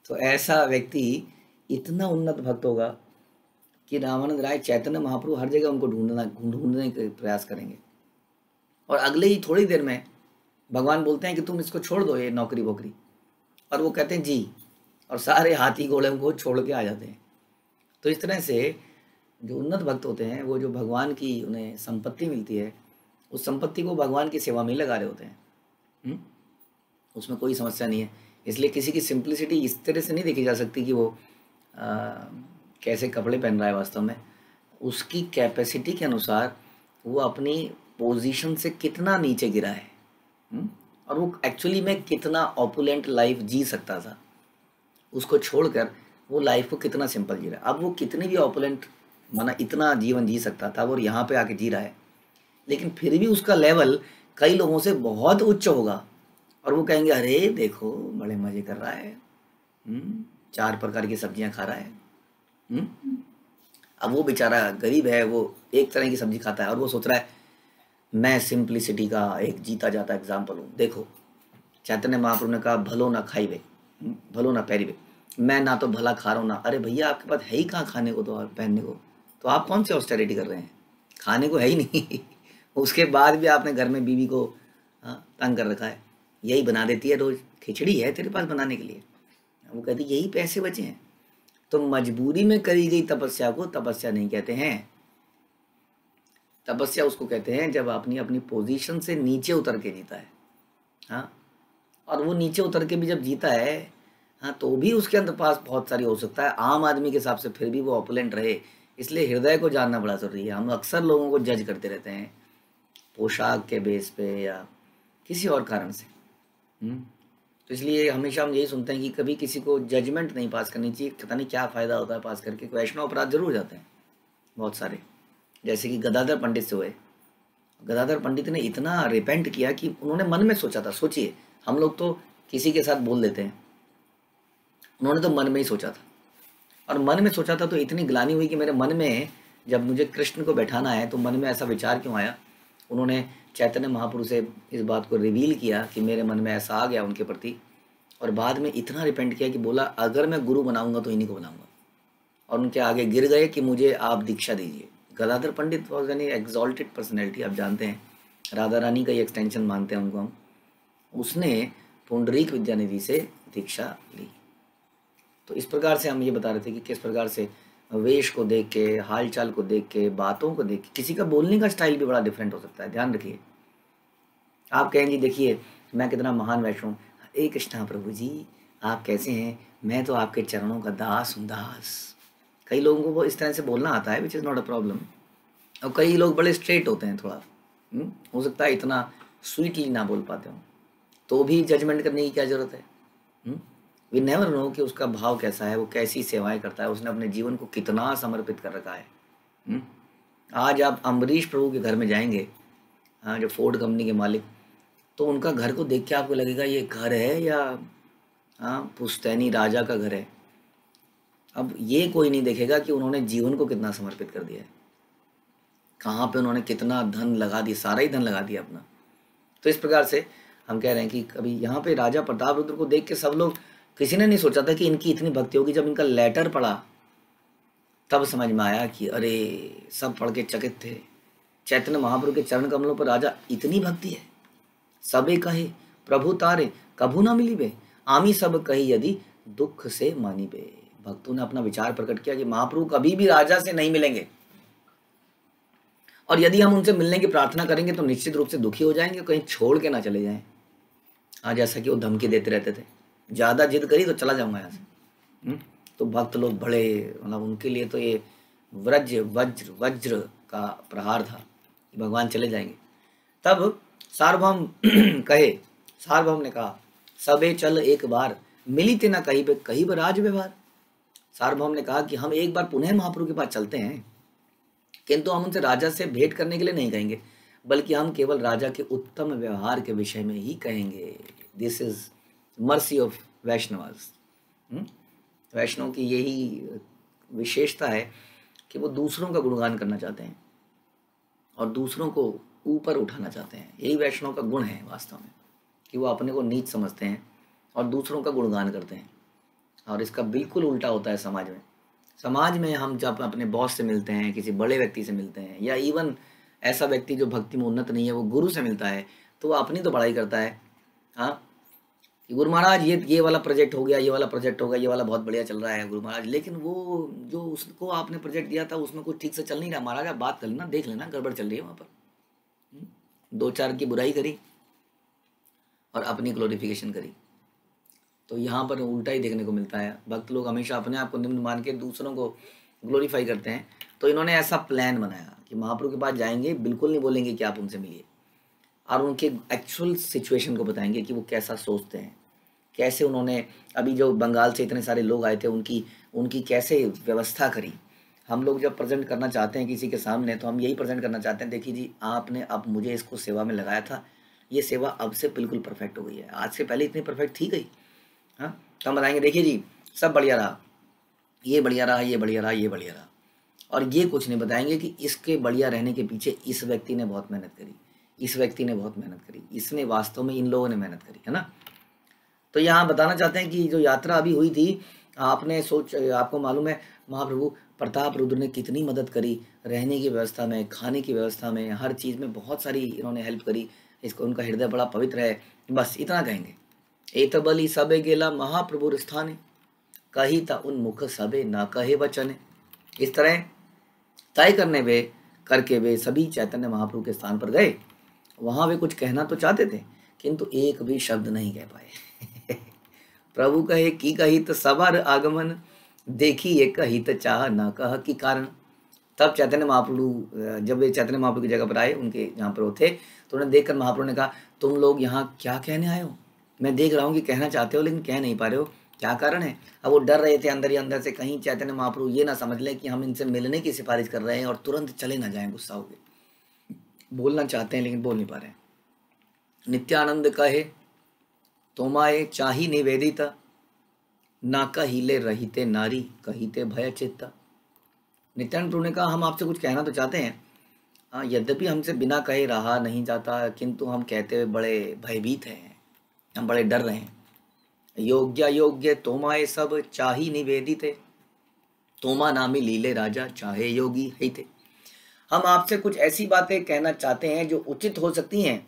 तो ऐसा व्यक्ति इतना उन्नत भक्त होगा कि रामानंद राय चैतन्य महाप्रभु हर जगह उनको ढूंढने के प्रयास करेंगे। और अगले ही थोड़ी देर में भगवान बोलते हैं कि तुम इसको छोड़ दो, ये नौकरी वोकरी, और वो कहते हैं जी, और सारे हाथी घोड़े को छोड़ के आ जाते हैं। तो इस तरह से जो उन्नत भक्त होते हैं, वो जो भगवान की उन्हें संपत्ति मिलती है, उस संपत्ति को भगवान की सेवा में लगा रहे होते हैं। उसमें कोई समस्या नहीं है। इसलिए किसी की सिंप्लिसिटी इस तरह से नहीं देखी जा सकती कि वो कैसे कपड़े पहन रहा है। वास्तव में उसकी कैपेसिटी के अनुसार वो अपनी पोजीशन से कितना नीचे गिरा है। और वो एक्चुअली में कितना ऑपुलेंट लाइफ जी सकता था, उसको छोड़कर वो लाइफ को कितना सिंपल जी रहा है। अब वो कितनी भी ऑपुलेंट माना इतना जीवन जी सकता था और यहाँ पे आके जी रहा है, लेकिन फिर भी उसका लेवल कई लोगों से बहुत उच्च होगा और वो कहेंगे अरे देखो बड़े मजे कर रहा है, 4 प्रकार की सब्जियां खा रहा है। अब वो बेचारा गरीब है, वो एक तरह की सब्जी खाता है और वो सोच रहा है मैं सिंप्लिसिटी का एक जीता जाता एग्जाम्पल हूँ। देखो चैतन्य महाप्रभु ने कहा भलो ना खाइबे भलो ना पहरिबे, मैं ना तो भला खा रहा हूँ ना। अरे भैया आपके पास है ही कहाँ खाने को तो और पहनने को, तो आप कौन सी ऑस्टेरिटी कर रहे हैं, खाने को है ही नहीं उसके बाद भी आपने घर में बीवी को तंग कर रखा है, यही बना देती है रोज, खिचड़ी है तेरे पास बनाने के लिए। वो कहती यही पैसे बचे हैं। तो मजबूरी में करी गई तपस्या को तपस्या नहीं कहते हैं। तपस्या उसको कहते हैं जब अपनी अपनी पोजीशन से नीचे उतर के जीता है। हाँ, और वो नीचे उतर के भी जब जीता है हाँ, तो भी उसके अंदर पास बहुत सारी हो सकता है आम आदमी के हिसाब से, फिर भी वो ऑपुलेंट रहे। इसलिए हृदय को जानना बड़ा जरूरी है। हम अक्सर लोगों को जज करते रहते हैं पोशाक के बेस पे या किसी और कारण से। तो इसलिए हमेशा हम यही सुनते हैं कि कभी किसी को जजमेंट नहीं पास करनी चाहिए, पता नहीं क्या फ़ायदा होता है पास करके। वैष्णव अपराध जरूर हो जाते हैं बहुत सारे, जैसे कि गदाधर पंडित से हुए। गदाधर पंडित ने इतना रिपेंट किया कि उन्होंने मन में सोचा था। सोचिए हम लोग तो किसी के साथ बोल देते हैं, उन्होंने तो मन में ही सोचा था, और मन में सोचा था तो इतनी ग्लानि हुई कि मेरे मन में जब मुझे कृष्ण को बैठाना है तो मन में ऐसा विचार क्यों आया। उन्होंने चैतन्य महाप्रभु से इस बात को रिवील किया कि मेरे मन में ऐसा आ गया उनके प्रति, और बाद में इतना रिपेंट किया कि बोला अगर मैं गुरु बनाऊंगा तो इन्हीं को बनाऊंगा, और उनके आगे गिर गए कि मुझे आप दीक्षा दीजिए। गदाधर पंडित वॉज एन एग्जॉल्टेड पर्सनैलिटी, आप जानते हैं राधा रानी का ही एक्सटेंशन मानते हैं उनको हम। उसने पुंडरीक विद्यानिधि से दीक्षा ली। तो इस प्रकार से हम ये बता रहे थे कि किस प्रकार से वेश को देख के, हाल चाल को देख के, बातों को देख के, किसी का बोलने का स्टाइल भी बड़ा डिफरेंट हो सकता है। ध्यान रखिए, आप कहेंगे देखिए मैं कितना महान वैष्णव हूँ, हे कृष्णा प्रभु जी आप कैसे हैं, मैं तो आपके चरणों का दास हूँ दास। कई लोगों को वो इस तरह से बोलना आता है, which is not a problem. और कई लोग बड़े स्ट्रेट होते हैं थोड़ा, हो सकता है इतना स्वीटली ना बोल पाते हो, तो भी जजमेंट करने की क्या ज़रूरत है। वी नेवर नो कि उसका भाव कैसा है, वो कैसी सेवाएं करता है, उसने अपने जीवन को कितना समर्पित कर रखा है। आज आप अम्बरीश प्रभु के घर में जाएंगे, हाँ, जो फोर्ड कंपनी के मालिक, तो उनका घर को देख के आपको लगेगा ये घर है या पुश्तैनी राजा का घर है। अब ये कोई नहीं देखेगा कि उन्होंने जीवन को कितना समर्पित कर दिया है, कहाँ पे उन्होंने कितना धन लगा दिया, सारा ही धन लगा दिया अपना। तो इस प्रकार से हम कह रहे हैं कि कभी यहाँ पे राजा प्रताप रुद्र को देख के सब लोग, किसी ने नहीं सोचा था कि इनकी इतनी भक्ति होगी। जब इनका लेटर पढ़ा तब समझ में आया कि अरे, सब पढ़ के चकित थे। चैतन्य महाप्रभु के चरण कमलों पर राजा इतनी भक्ति है। सबे कहे प्रभु तारे कभू ना मिली बे, आमी सब कही यदि दुख से मानी बे। भक्तों ने अपना विचार प्रकट किया कि महाप्रभु कभी भी राजा से नहीं मिलेंगे, और यदि हम उनसे मिलने की प्रार्थना करेंगे तो निश्चित रूप से दुखी हो जाएंगे, कहीं छोड़ के ना चले जाएं। हाँ, जैसा कि वो धमकी देते रहते थे, ज़्यादा जिद करी तो चला जाऊंगा यहाँ से। तो भक्त लोग बड़े, मतलब उनके लिए तो ये वज्र का प्रहार था कि भगवान चले जाएंगे। तब सार्वभौम सार्वभौम ने कहा सबे चल एक बार, मिली ते ना कहीं पे राज व्यवहार। सार्वभौम ने कहा कि हम एक बार पुनः महाप्रभु के पास चलते हैं, किंतु हम उनसे राजा से भेंट करने के लिए नहीं कहेंगे, बल्कि हम केवल राजा के उत्तम व्यवहार के विषय में ही कहेंगे। This is mercy of Vaishnavas. वैष्णव की यही विशेषता है कि वो दूसरों का गुणगान करना चाहते हैं और दूसरों को ऊपर उठाना चाहते हैं। यही वैष्णव का गुण है वास्तव में, कि वो अपने को नीच समझते हैं और दूसरों का गुणगान करते हैं। और इसका बिल्कुल उल्टा होता है समाज में। समाज में हम जब अपने बॉस से मिलते हैं, किसी बड़े व्यक्ति से मिलते हैं, या इवन ऐसा व्यक्ति जो भक्ति में उन्नत नहीं है वो गुरु से मिलता है, तो वो अपनी तो बड़ाई करता है। हाँ, कि गुरु महाराज ये वाला प्रोजेक्ट हो गया, ये वाला प्रोजेक्ट हो गया, ये वाला बहुत बढ़िया चल रहा है गुरु महाराज, लेकिन वो जो उसको आपने प्रोजेक्ट दिया था उसमें कुछ ठीक से चल नहीं रहा महाराज, आप बात कर लेना, देख लेना गड़बड़ चल रही है वहाँ पर। 2-4 की बुराई करी और अपनी ग्लोरिफिकेशन करी। तो यहाँ पर उल्टा ही देखने को मिलता है। भक्त लोग हमेशा अपने आप को निम्न मान के दूसरों को ग्लोरीफाई करते हैं। तो इन्होंने ऐसा प्लान बनाया कि महाप्रभु के पास जाएंगे, बिल्कुल नहीं बोलेंगे कि आप उनसे मिलिए, और उनके एक्चुअल सिचुएशन को बताएंगे कि वो कैसा सोचते हैं, कैसे उन्होंने अभी जो बंगाल से इतने सारे लोग आए थे उनकी उनकी कैसे व्यवस्था करी। हम लोग जब प्रेजेंट करना चाहते हैं किसी के सामने तो हम यही प्रेजेंट करना चाहते हैं, देखिए जी आपने अब मुझे इसको सेवा में लगाया था, ये सेवा अब से बिल्कुल परफेक्ट हो गई है, आज से पहले इतनी परफेक्ट थी गई। हाँ, तो हम बताएंगे देखिए जी सब बढ़िया रहा, ये बढ़िया रहा, ये बढ़िया रहा, ये बढ़िया रहा। और ये कुछ नहीं बताएंगे कि इसके बढ़िया रहने के पीछे इस व्यक्ति ने बहुत मेहनत करी, इस व्यक्ति ने बहुत मेहनत करी, इसने वास्तव में इन लोगों ने मेहनत करी, है ना। तो यहाँ बताना चाहते हैं कि जो यात्रा अभी हुई थी, आपने आपको मालूम है महाप्रभु प्रताप रुद्र ने कितनी मदद करी, रहने की व्यवस्था में, खाने की व्यवस्था में, हर चीज़ में बहुत सारी इन्होंने हेल्प करी। इसको उनका हृदय बड़ा पवित्र है, बस इतना कहेंगे। एत बलि सबे गेला महाप्रभु स्थाने, कही ता उन्मुख सबे ना कहे वचने। इस तरह तय करके वे सभी चैतन्य महाप्रभु के स्थान पर गए। वहाँ वे कुछ कहना तो चाहते थे किंतु एक भी शब्द नहीं कह पाए। प्रभु कहे की कहित सबर आगमन, देखी ये कहित चाह ना कह की कारण। तब चैतन्य महाप्रभु जब वे चैतन्य महाप्रभु की जगह पर आए, उनके जहाँ पर वो थे, तो उन्हें देखकर महाप्रभु ने कहा तुम लोग यहाँ क्या कहने आए हो, मैं देख रहा हूँ कि कहना चाहते हो लेकिन कह नहीं पा रहे हो, क्या कारण है। अब वो डर रहे थे अंदर ही अंदर से, कहीं चैतन्य महाप्रभु ये ना समझ लें कि हम इनसे मिलने की सिफारिश कर रहे हैं और तुरंत चले ना जाएं गुस्सा हो गए। बोलना चाहते हैं लेकिन बोल नहीं पा रहे हैं। नित्यानंद कहे तोमाए चाही निवेदिता, ना कहिले रहिते नारी कहिते भय चित्ता। नित्यानंद प्रभु ने कहा हम आपसे कुछ कहना तो चाहते हैं, यद्यपि हमसे बिना कहे रहा नहीं जाता, किंतु हम कहते हुए बड़े भयभीत हैं, हम बड़े डर रहे हैं। योग्य योग्य तोमाए सब चाही निवेदिते, तोमा नामी लीले राजा चाहे योगी है थे। हम आपसे कुछ ऐसी बातें कहना चाहते हैं जो उचित हो सकती हैं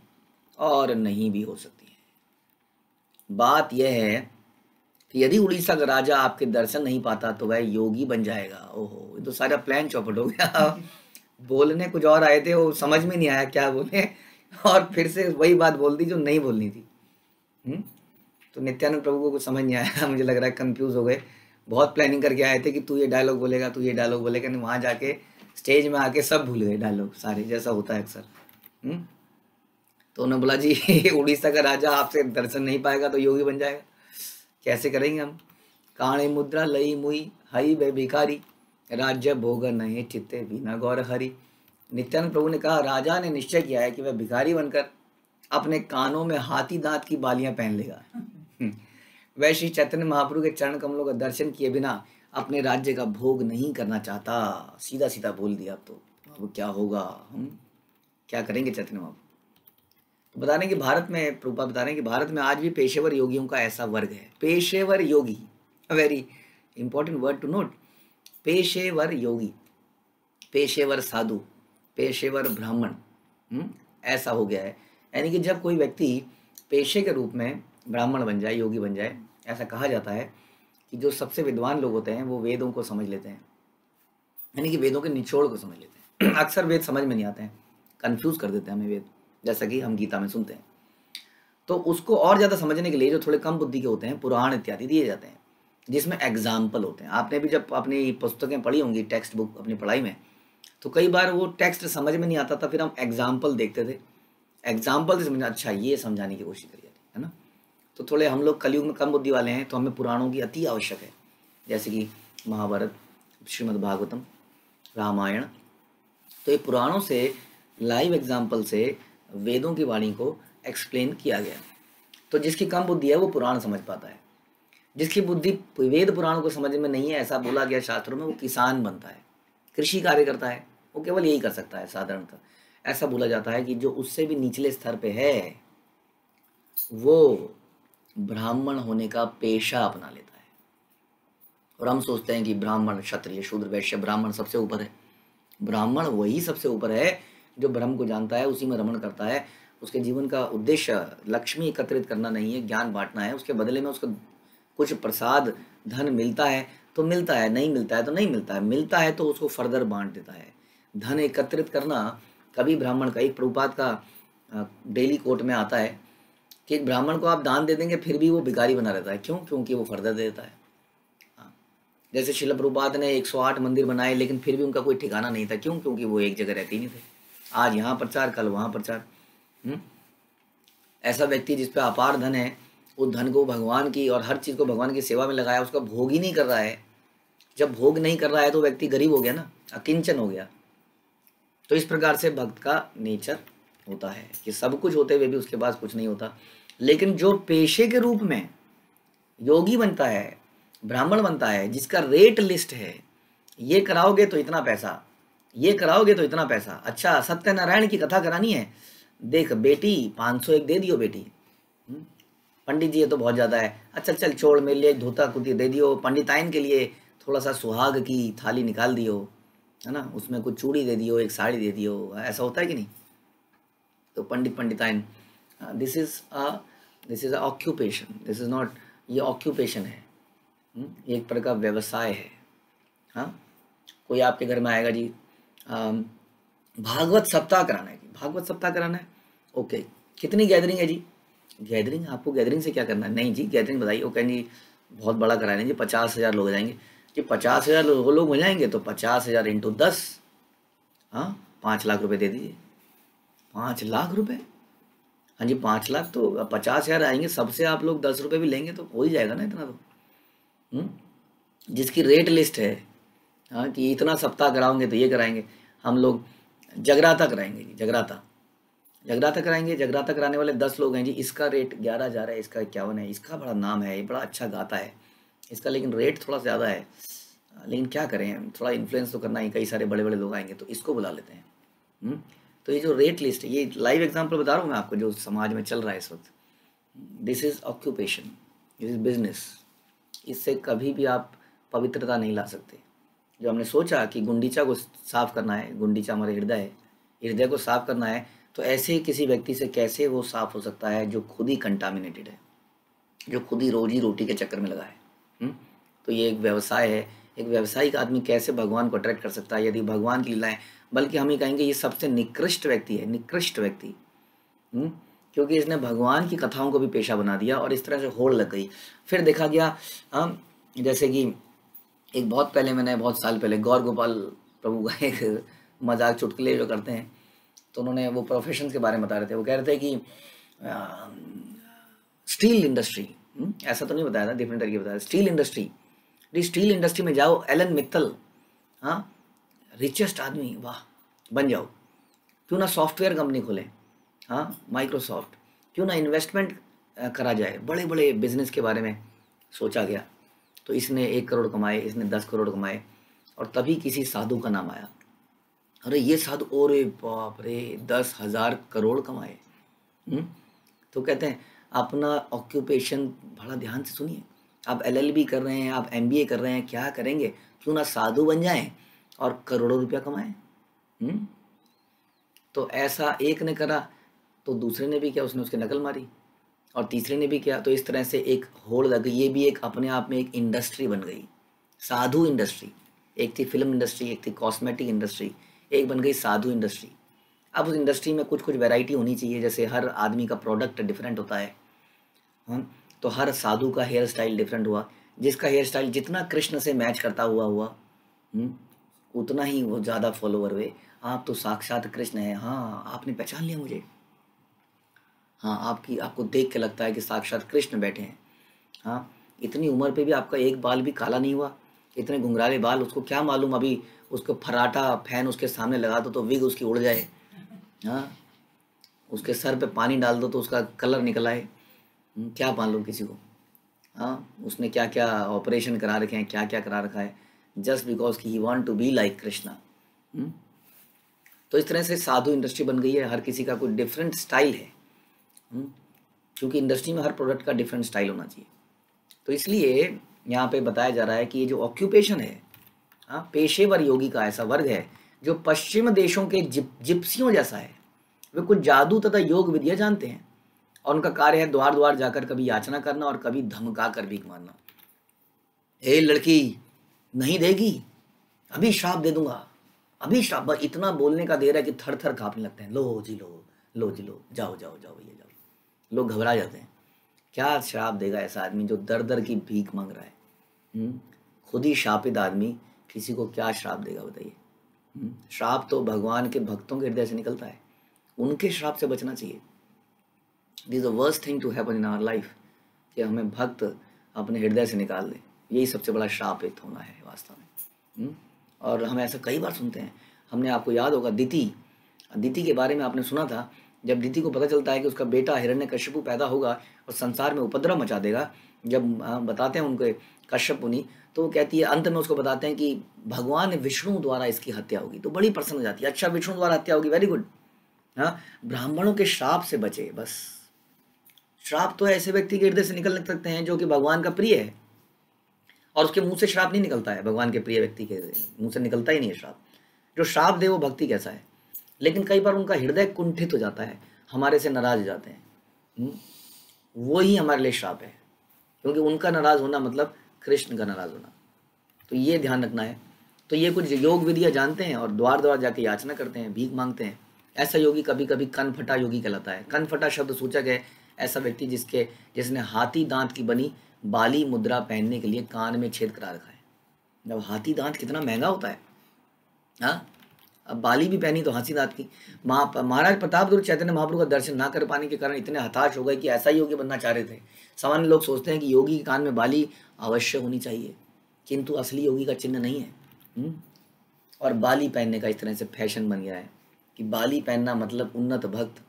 और नहीं भी हो सकती हैं। बात यह है कि यदि उड़ीसा का राजा आपके दर्शन नहीं पाता तो वह योगी बन जाएगा। ओहो, ये तो सारा प्लान चौपट हो गया। बोलने कुछ और आए थे, वो समझ में नहीं आया क्या बोले, और फिर से वही बात बोल दी जो नहीं बोलनी थी। तो नित्यानंद प्रभु को कुछ समझ नहीं आया, मुझे लग रहा है कंफ्यूज हो गए। बहुत प्लानिंग करके आए थे कि तू ये डायलॉग बोलेगा, तू ये डायलॉग बोलेगा, नहीं वहाँ जाके स्टेज में आके सब भूल गए डायलॉग सारे, जैसा होता है अक्सर। तो उन्होंने बोला जी उड़ीसा का राजा आपसे दर्शन नहीं पाएगा तो योगी बन जाएगा, कैसे करेंगे हम। काणे मुद्रा लई मुई हई बे भिखारी, राज्य भोग नहीं चित्ते बिना गौर हरि। नित्यानंद प्रभु ने कहा राजा ने निश्चय किया है कि वह भिखारी बनकर अपने कानों में हाथी दांत की बालियां पहन लेगा। वह श्री चैतन्य महाप्रभु के चरण कमलों का दर्शन किए बिना अपने राज्य का भोग नहीं करना चाहता। सीधा सीधा बोल दिया। अब तो अब क्या होगा, हम क्या करेंगे चैतन्य महाप्रभु। तो बता रहे हैं कि भारत में, प्रभुपाद बता रहे हैं कि भारत में आज भी पेशेवर योगियों का ऐसा वर्ग है। पेशेवर योगी, very important word to note. पेशेवर योगी, पेशेवर साधु, पेशेवर ब्राह्मण, ऐसा हो गया है। यानी कि जब कोई व्यक्ति पेशे के रूप में ब्राह्मण बन जाए, योगी बन जाए, ऐसा कहा जाता है कि जो सबसे विद्वान लोग होते हैं वो वेदों को समझ लेते हैं, यानी कि वेदों के निचोड़ को समझ लेते हैं। अक्सर वेद समझ में नहीं आते हैं, कंफ्यूज कर देते हैं हमें वेद, जैसा कि हम गीता में सुनते हैं। तो उसको और ज़्यादा समझने के लिए जो थोड़े कम बुद्धि के होते हैं, पुराण इत्यादि दिए जाते हैं जिसमें एग्जाम्पल होते हैं। आपने भी जब अपनी पुस्तकें पढ़ी होंगी, टेक्स्ट बुक अपनी पढ़ाई में, तो कई बार वो टेक्स्ट समझ में नहीं आता था, फिर हम एग्जाम्पल देखते थे, एग्जाम्पल से समझना, अच्छा ये समझाने की कोशिश करी जाती है ना। तो थोड़े हम लोग कलयुग में कम बुद्धि वाले हैं, तो हमें पुराणों की अति आवश्यक है, जैसे कि महाभारत, श्रीमद् भागवतम, रामायण। तो ये पुराणों से, लाइव एग्जाम्पल से वेदों की वाणी को एक्सप्लेन किया गया। तो जिसकी कम बुद्धि है वो पुराण समझ पाता है, जिसकी बुद्धि वेद पुराणों को समझ में नहीं है, ऐसा बोला गया शास्त्रों में, वो किसान बनता है, कृषि कार्य करता है, वो केवल यही कर सकता है साधारणतः। ऐसा बोला जाता है कि जो उससे भी निचले स्तर पे है वो ब्राह्मण होने का पेशा अपना लेता है। और हम सोचते हैं कि ब्राह्मण, क्षत्रिय, शूद्र, वैश्य, ब्राह्मण सबसे ऊपर है। ब्राह्मण वही सबसे ऊपर है जो ब्रह्म को जानता है, उसी में रमण करता है। उसके जीवन का उद्देश्य लक्ष्मी एकत्रित करना नहीं है, ज्ञान बांटना है। उसके बदले में उसको कुछ प्रसाद धन मिलता है तो मिलता है, नहीं मिलता है तो नहीं मिलता है, मिलता है तो उसको फर्दर बांट देता है। धन एकत्रित करना कभी ब्राह्मण का, एक प्रभुपाद का डेली कोट में आता है कि एक ब्राह्मण को आप दान दे देंगे फिर भी वो भिखारी बना रहता है। क्यों? क्योंकि वो फर्दर दे देता है। जैसे शिला प्रभुपाद ने 108 मंदिर बनाए, लेकिन फिर भी उनका कोई ठिकाना नहीं था। क्यों? क्योंकि वो एक जगह रहते ही नहीं थे। आज यहाँ प्रचार, कल वहाँ प्रचार। ऐसा व्यक्ति जिस पे अपार धन है, उस धन को भगवान की और हर चीज़ को भगवान की सेवा में लगाया, उसका भोग ही नहीं कर रहा है। जब भोग नहीं कर रहा है तो व्यक्ति गरीब हो गया ना, अकिंचन हो गया। तो इस प्रकार से भक्त का नेचर होता है कि सब कुछ होते हुए भी उसके पास कुछ नहीं होता। लेकिन जो पेशे के रूप में योगी बनता है, ब्राह्मण बनता है, जिसका रेट लिस्ट है, ये कराओगे तो इतना पैसा, ये कराओगे तो इतना पैसा। अच्छा, सत्यनारायण की कथा करानी है, देख बेटी 501 दे दियो बेटी। पंडित जी ये तो बहुत ज़्यादा है। अच्छा चल छोड़, मेरे लिए धोता कुर्ती दे दियो। पंडिताइन के लिए थोड़ा सा सुहाग की थाली निकाल दियो, है ना, उसमें कुछ चूड़ी दे दियो, एक साड़ी दे दियो। ऐसा होता है कि नहीं? तो पंडिताइन, this is a occupation, this is not, ये ऑक्यूपेशन है, एक प्रकार का व्यवसाय है। हाँ, कोई आपके घर में आएगा जी, भागवत सप्ताह कराना है, भागवत सप्ताह कराना है, ओके, कितनी गैदरिंग है जी? गैदरिंग, आपको गैदरिंग से क्या करना है? नहीं जी, गैदरिंग बताइए। वो कहेंगे जी बहुत बड़ा कराना है जी, 50,000 लोग हो जाएंगे जी। 50,000 लोग हो जाएंगे तो 50,000 इंटू 10, हाँ 5 लाख रुपए दे दीजिए। 5 लाख रुपए? हाँ जी 5 लाख, तो 50,000 आएंगे, सबसे आप लोग 10 रुपये भी लेंगे तो हो ही जाएगा ना इतना तो। जिसकी रेट लिस्ट है, हाँ, कि इतना सप्ताह कराओगे तो ये कराएंगे। हम लोग जगराता कराएंगे जी, जगराता कराएंगे। जगराता कराने वाले 10 लोग हैं जी, इसका रेट 11,000 है, इसका 51 है, इसका बड़ा नाम है, ये बड़ा अच्छा गाता है, इसका लेकिन रेट थोड़ा ज़्यादा है। लेकिन क्या करें, थोड़ा इन्फ्लुएंस तो करना ही, कई सारे बड़े बड़े लोग आएंगे तो इसको बुला लेते हैं। तो ये जो रेट लिस्ट है, ये लाइव एग्जांपल बता रहा हूँ मैं आपको, जो समाज में चल रहा है इस वक्त। This is occupation, this is business. इससे कभी भी आप पवित्रता नहीं ला सकते। जो हमने सोचा कि गुंडीचा को साफ करना है, गुंडीचा हमारे हृदय है, हृदय को साफ करना है, तो ऐसे किसी व्यक्ति से कैसे वो साफ हो सकता है जो खुद ही कंटामिनेटेड है, जो खुद ही रोजी रोटी के चक्कर में लगा है। तो ये एक व्यवसाय है। एक व्यावसायिक आदमी कैसे भगवान को अट्रैक्ट कर सकता है? यदि भगवान की लीलाएं, बल्कि हम ये कहेंगे ये सबसे निकृष्ट व्यक्ति है, निकृष्ट व्यक्ति। क्योंकि इसने भगवान की कथाओं को भी पेशा बना दिया और इस तरह से होड़ लग गई। फिर देखा गया, जैसे कि एक बहुत पहले, मैंने बहुत साल पहले गौर गोपाल प्रभु का एक मजाक चुटकुले जो करते हैं, तो उन्होंने वो प्रोफेशन के बारे में बता रहे थे। वो कह रहे थे कि स्टील इंडस्ट्री, ऐसा तो नहीं बताया था, डिफरेंट तरीके बताया, स्टील इंडस्ट्री, स्टील इंडस्ट्री में जाओ, एलन मित्तल, हाँ, रिचेस्ट आदमी, वाह, बन जाओ। क्यों ना सॉफ्टवेयर कंपनी खोलें, हाँ, माइक्रोसॉफ्ट, क्यों ना इन्वेस्टमेंट करा जाए, बड़े बड़े बिजनेस के बारे में सोचा गया। तो इसने 1 करोड़ कमाए, इसने 10 करोड़ कमाए, और तभी किसी साधु का नाम आया। अरे ये साधु, अरे बाप रे, 10,000 करोड़ कमाए। तो कहते हैं अपना ऑक्यूपेशन बड़ा ध्यान से सुनिए। आप एलएलबी कर रहे हैं, आप एमबीए कर रहे हैं, क्या करेंगे? क्यों ना साधु बन जाएं और करोड़ों रुपया कमाएं। तो ऐसा एक ने करा तो दूसरे ने भी किया, उसने उसकी नकल मारी, और तीसरे ने भी किया। तो इस तरह से एक होड़ लग गई। ये भी एक अपने आप में एक इंडस्ट्री बन गई, साधु इंडस्ट्री। एक थी फिल्म इंडस्ट्री, एक थी कॉस्मेटिक इंडस्ट्री, एक बन गई साधु इंडस्ट्री। अब उस इंडस्ट्री में कुछ कुछ वैरायटी होनी चाहिए, जैसे हर आदमी का प्रोडक्ट डिफरेंट होता है, तो हर साधु का हेयर स्टाइल डिफरेंट हुआ। जिसका हेयर स्टाइल जितना कृष्ण से मैच करता हुआ उतना ही वो ज़्यादा फॉलोवर हुए। आप तो साक्षात कृष्ण हैं, हाँ आपने पहचान लिया मुझे, हाँ आपको देख के लगता है कि साक्षात कृष्ण बैठे हैं। हाँ, इतनी उम्र पे भी आपका एक बाल भी काला नहीं हुआ, इतने घुंघराले बाल। उसको क्या मालूम, अभी उसको फराटा फैन उसके सामने लगा दो तो विग उसकी उड़ जाए, हाँ, उसके सर पे पानी डाल दो तो उसका कलर निकल आए, क्या मालूम किसी को। हाँ, उसने क्या क्या ऑपरेशन करा रखे हैं, क्या क्या करा रखा है, जस्ट बिकॉज कि he want to be like Krishna. तो इस तरह से साधु इंडस्ट्री बन गई है। हर किसी का कोई डिफरेंट स्टाइल है, क्योंकि इंडस्ट्री में हर प्रोडक्ट का डिफरेंट स्टाइल होना चाहिए। तो इसलिए यहाँ पे बताया जा रहा है कि ये जो ऑक्यूपेशन है, हाँ, पेशेवर योगी का ऐसा वर्ग है जो पश्चिम देशों के जिप्सियों जैसा है। वे कुछ जादू तथा योग विद्या जानते हैं और उनका कार्य है द्वार द्वार जाकर कभी याचना करना और कभी धमका कर भीख मांगना। ए लड़की, नहीं देगी, अभी श्राप दे दूंगा, अभी श्राप। इतना बोलने का देर है कि थर थर कांपने लगते हैं। लो जी लो, लो जी लो, जाओ जाओ जाओ भैया जाओ। लोग घबरा जाते हैं, क्या श्राप देगा ऐसा आदमी जो दर दर की भीख मांग रहा है। खुद ही शापित आदमी किसी को क्या श्राप देगा बताइए। श्राप तो भगवान के भक्तों के हृदय से निकलता है, उनके श्राप से बचना चाहिए। This is the worst thing to happen in our life, कि हमें भक्त अपने हृदय से निकाल दे। यही सबसे बड़ा श्रापित होना है वास्तव में। और हम ऐसा कई बार सुनते हैं। हमने, आपको याद होगा, दिति के बारे में आपने सुना था। जब दिति को पता चलता है कि उसका बेटा हिरण्यकश्यपु पैदा होगा और संसार में उपद्रव मचा देगा, जब बताते हैं उनके कश्यप मुनि, तो वो कहती है, अंत में उसको बताते हैं कि भगवान विष्णु द्वारा इसकी हत्या होगी। तो बड़ी प्रसन्न हो जाती है, अच्छा विष्णु द्वारा हत्या होगी, वेरी गुड। हाँ, ब्राह्मणों के श्राप से बचे बस। श्राप तो ऐसे व्यक्ति के हृदय से निकल सकते हैं जो कि भगवान का प्रिय है, और उसके मुंह से श्राप नहीं निकलता है। भगवान के प्रिय व्यक्ति के मुंह से निकलता ही नहीं है श्राप। जो श्राप दे वो भक्ति कैसा है। लेकिन कई बार उनका हृदय कुंठित हो जाता है, हमारे से नाराज हो जाते हैं, वो ही हमारे लिए श्राप है, क्योंकि उनका नाराज होना मतलब कृष्ण का नाराज होना। तो ये ध्यान रखना है। तो ये कुछ योग विधियाँ जानते हैं और द्वार द्वार जाके याचना करते हैं, भीख मांगते हैं। ऐसा योगी कभी कभी कनफटा योगी कहलाता है। कनफटा शब्द सूचक है ऐसा व्यक्ति जिसने हाथी दांत की बनी बाली मुद्रा पहनने के लिए कान में छेद करा रखा है। जब हाथी दांत कितना महंगा होता है, हाँ, अब बाली भी पहनी तो हाथी दांत की। महाराज प्रताप रुद्र चैतन्य महाप्रभु का दर्शन ना कर पाने के कारण इतने हताश हो गए कि ऐसा ही योगी बनना चाह रहे थे। सामान्य लोग सोचते हैं कि योगी के कान में बाली अवश्य होनी चाहिए, किंतु असली योगी का चिन्ह नहीं है। और बाली पहनने का इस तरह से फैशन बन गया है कि बाली पहनना मतलब उन्नत भक्त।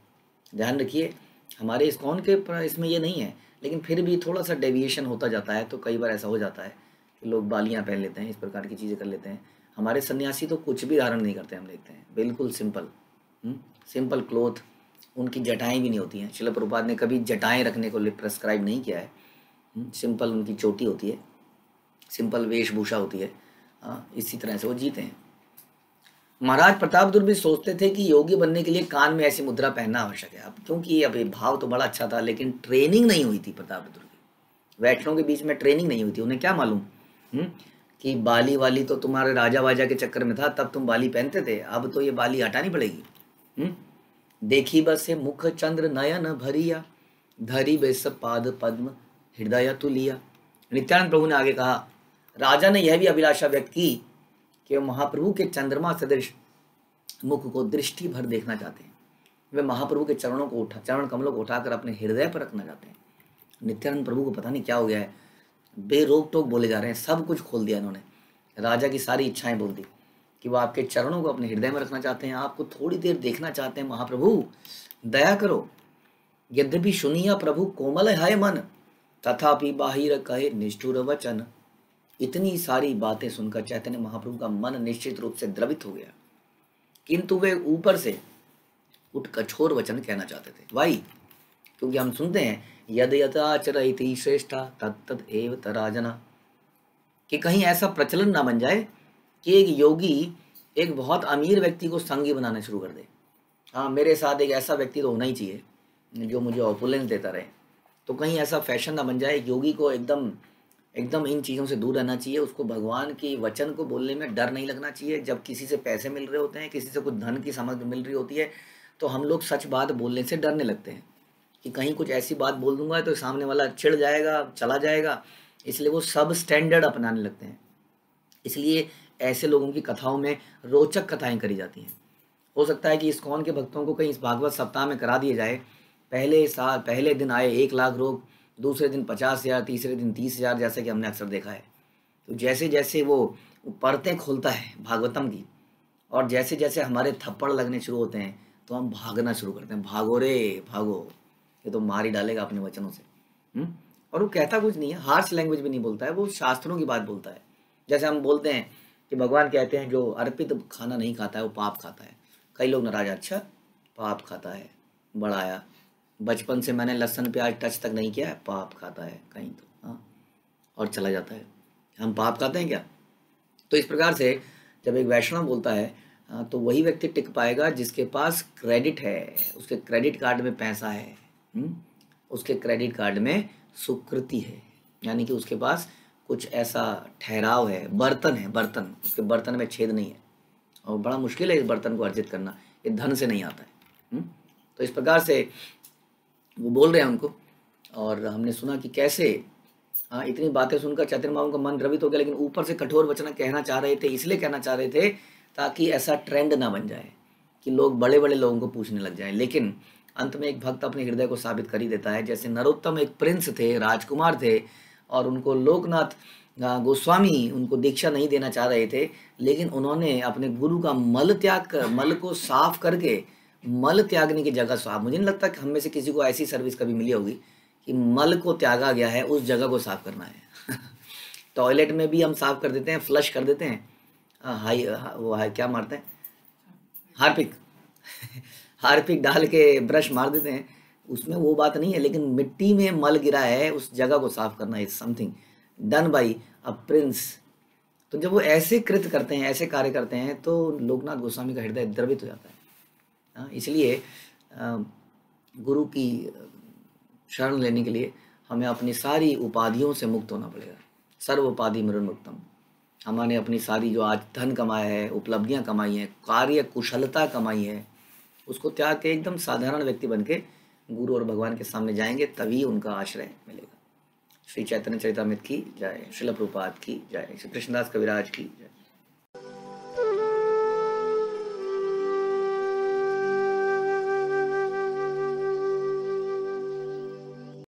ध्यान रखिए, हमारे इस्कॉन के इसमें ये नहीं है, लेकिन फिर भी थोड़ा सा डेविएशन होता जाता है। तो कई बार ऐसा हो जाता है कि लोग बालियाँ पहन लेते हैं, इस प्रकार की चीज़ें कर लेते हैं। हमारे सन्यासी तो कुछ भी धारण नहीं करते, हम देखते हैं, बिल्कुल सिंपल क्लोथ। उनकी जटाएं भी नहीं होती हैं। श्रील प्रभुपाद ने कभी जटाएं रखने को प्रेस्क्राइब नहीं किया है। सिंपल उनकी चोटी होती है, सिंपल वेशभूषा होती है। इसी तरह से वो जीते हैं। महाराज प्रताप रुद्र भी सोचते थे कि योगी बनने के लिए कान में ऐसी मुद्रा पहनना आवश्यक है। अब क्योंकि अभी भाव तो बड़ा अच्छा था, लेकिन ट्रेनिंग नहीं हुई थी प्रताप रुद्र की। वैष्णव के बीच में ट्रेनिंग नहीं हुई थी। उन्हें क्या मालूम कि बाली वाली तो तुम्हारे राजा वाजा के चक्कर में था, तब तुम बाली पहनते थे, अब तो ये बाली हटानी पड़ेगी। देखी बस मुख चंद्र नयन भरिया, धरी बेस पाद पद्म हृदय तुलिया। नित्यानंद प्रभु ने आगे कहा, राजा ने यह भी अभिलाषा व्यक्त की कि महाप्रभु के चंद्रमा सदृश मुख को दृष्टि भर देखना चाहते हैं। वे महाप्रभु के चरण कमलों को उठाकर अपने हृदय पर रखना चाहते हैं। नित्यानंद प्रभु को पता नहीं क्या हो गया है, बेरोक टोक बोले जा रहे हैं, सब कुछ खोल दिया इन्होंने। राजा की सारी इच्छाएं बोल दी कि वो आपके चरणों को अपने हृदय में रखना चाहते हैं, आपको थोड़ी देर देखना चाहते हैं। महाप्रभु दया करो। यद्यपि सुनिया प्रभु कोमल है मन, तथापि बाहिर कहे निष्ठुर वचन। इतनी सारी बातें सुनकर चैतन्य महाप्रभु का मन निश्चित रूप से द्रवित हो गया, किंतु वे ऊपर से कुछ कठोर वचन कहना चाहते थे। भाई, क्योंकि हम सुनते हैं यद यथाचरति श्रेष्ठा तत्तद एव तराजना, कि कहीं ऐसा प्रचलन ना बन जाए कि एक योगी एक बहुत अमीर व्यक्ति को संगी बनाना शुरू कर दे। हाँ, मेरे साथ एक ऐसा व्यक्ति तो होना ही चाहिए जो मुझे ऑपुलेंस देता रहे। तो कहीं ऐसा फैशन ना बन जाए। योगी को एकदम इन चीज़ों से दूर रहना चाहिए। उसको भगवान की वचन को बोलने में डर नहीं लगना चाहिए। जब किसी से पैसे मिल रहे होते हैं, किसी से कुछ धन की सामग्री मिल रही होती है, तो हम लोग सच बात बोलने से डरने लगते हैं कि कहीं कुछ ऐसी बात बोल दूंगा तो सामने वाला चिढ़ जाएगा, चला जाएगा। इसलिए वो सब स्टैंडर्ड अपनाने लगते हैं। इसलिए ऐसे लोगों की कथाओं में रोचक कथाएं करी जाती हैं। हो सकता है कि इस्कॉन के भक्तों को कहीं इस भागवत सप्ताह में करा दिए जाए, पहले दिन आए 1 लाख लोग, दूसरे दिन 50,000, तीसरे दिन 30,000, जैसे कि हमने अक्सर देखा है। तो जैसे जैसे वो परतें खोलता है भागवतम की, और जैसे जैसे हमारे थप्पड़ लगने शुरू होते हैं, तो हम भागना शुरू करते हैं, भागो रे भागो, ये तो मार ही डालेगा अपने वचनों से। और वो कहता कुछ नहीं है, हार्श लैंग्वेज भी नहीं बोलता है, वो शास्त्रों की बात बोलता है। जैसे हम बोलते हैं कि भगवान कहते हैं जो अर्पित खाना नहीं खाता है वो पाप खाता है। कई लोग नाराज, अच्छा पाप खाता है, बढ़ाया, बचपन से मैंने लहसुन प्याज टच तक नहीं किया है, पाप खाता है कहीं तो, हाँ, और चला जाता है। हम पाप खाते हैं क्या? तो इस प्रकार से जब एक वैष्णव बोलता है तो वही व्यक्ति टिक पाएगा जिसके पास क्रेडिट है, उसके क्रेडिट कार्ड में पैसा है, उसके क्रेडिट कार्ड में सुकृति है, यानी कि उसके पास कुछ ऐसा ठहराव है, बर्तन है, बर्तन, उसके बर्तन में छेद नहीं है। और बड़ा मुश्किल है इस बर्तन को अर्जित करना, ये धन से नहीं आता है। तो इस प्रकार से वो बोल रहे हैं उनको। और हमने सुना कि कैसे हाँ, इतनी बातें सुनकर चैतन्य महाप्रभु का मन द्रवित हो गया, लेकिन ऊपर से कठोर वचन कहना चाह रहे थे, इसलिए कहना चाह रहे थे ताकि ऐसा ट्रेंड ना बन जाए कि लोग बड़े बड़े लोगों को पूछने लग जाएं। लेकिन अंत में एक भक्त अपने हृदय को साबित कर ही देता है। जैसे नरोत्तम एक प्रिंस थे, राजकुमार थे, और उनको लोकनाथ गोस्वामी उनको दीक्षा नहीं देना चाह रहे थे, लेकिन उन्होंने अपने गुरु का मल त्याग कर, मल को साफ करके, मल त्यागने की जगह साफ, मुझे नहीं लगता कि हम में से किसी को ऐसी सर्विस कभी मिली होगी कि मल को त्यागा गया है, उस जगह को साफ करना है। टॉयलेट में भी हम साफ कर देते हैं, फ्लश कर देते हैं, वो हाई क्या मारते हैं, हार्पिक। हार्पिक डाल के ब्रश मार देते हैं, उसमें वो बात नहीं है, लेकिन मिट्टी में मल गिरा है, उस जगह को साफ करना is something done by a prince. तो जब वो ऐसे कृत्य करते हैं, ऐसे कार्य करते हैं, तो लोकनाथ गोस्वामी का हृदय द्रवित हो जाता है। इसलिए गुरु की शरण लेने के लिए हमें अपनी सारी उपाधियों से मुक्त होना पड़ेगा। सर्व उपाधि मृन्मुक्तम। हमने अपनी सारी जो आज धन कमाया है, उपलब्धियां कमाई हैं, कार्य कुशलता कमाई है, उसको त्याग के एकदम साधारण व्यक्ति बन के गुरु और भगवान के सामने जाएंगे, तभी उनका आश्रय मिलेगा। श्री चैतन्य चरितामृत की जय, श्रील प्रभुपाद की जय, श्री कृष्णदास कविराज की जय।